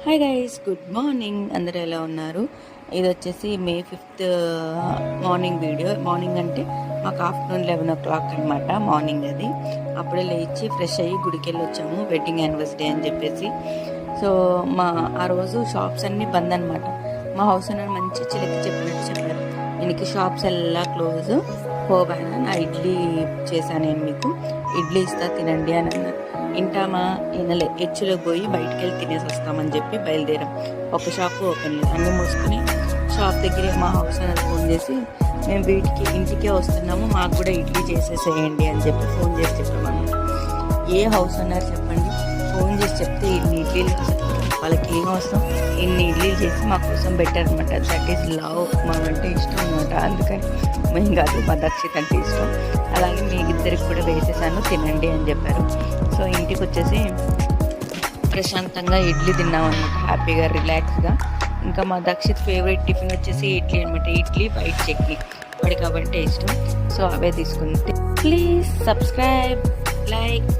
Hi guys, good morning. అందరూ ఎలా ఉన్నారు? ఇది వచ్చేసి మే 5th మార్నింగ్ వీడియో. మార్నింగ్ అంటే మాకు ఆఫ్టర్నూన్ 11 o'clock అనమాట మార్నింగ్. అది అప్పుడే లేచి ఫ్రెష్ అయ్యి గుడికి వెళ్ళి వచ్చాము, వెడ్డింగ్ యానివర్సరీ అని చెప్పేసి. సో ఆ రోజు షాప్స్ అన్నీ బంద్ అనమాట. మా హౌస్ ఓనర్ మంచి చిలకి చెప్పినట్టు చెప్పారు, దీనికి షాప్స్ ఎలా క్లోజ్, పోగానే నా ఇడ్లీ చేశాను, నేను మీకు ఇడ్లీ ఇస్తా తినండి అని అన్నారు. ఇంటామా ఈయనలే హెచ్చులో పోయి బయటికి వెళ్ళి తినేసి వస్తామని చెప్పి బయలుదేరాం. ఒక షాప్ ఓపెన్ లేదు, అన్నీ మూసుకొని షాప్ దగ్గరే మా హౌస్ ఓనర్ ఫోన్ చేసి మేము వీటికి ఇంటికే వస్తున్నాము, మాకు కూడా ఇడ్లీ చేసేసేయండి అని చెప్పి ఫోన్ చేసి చెప్పామన్నమాట. ఏ హౌస్ ఓనర్ చెప్పండి, ఫోన్ చేసి చెప్తే ఇన్ని ఇడ్లీలు వాళ్ళకి ఏం అవసరం, ఇన్ని ఇడ్లీలు చేసి మా కోసం బెటర్ అనమాట. దట్ ఈస్ లవ్, మాకంటే ఇష్టం అనమాట. అందుకని మేము కాదు, మా దక్షిత్ అంటే ఇష్టం. అలాగే మీ ఇద్దరికి కూడా వేసేసాను, తినండి అని చెప్పారు. సో ఇంటికి వచ్చేసి ప్రశాంతంగా ఇడ్లీ తిన్నామన్నమాట, హ్యాపీగా రిలాక్స్గా. ఇంకా మా దక్షిత్ ఫేవరెట్ టిఫిన్ వచ్చేసి ఇడ్లీ అనమాట. ఇడ్లీ వైట్ చట్నీ, వాడికి అవంటే ఇష్టం. సో అవే తీసుకుంటే ప్లీజ్ సబ్స్క్రైబ్, లైక్.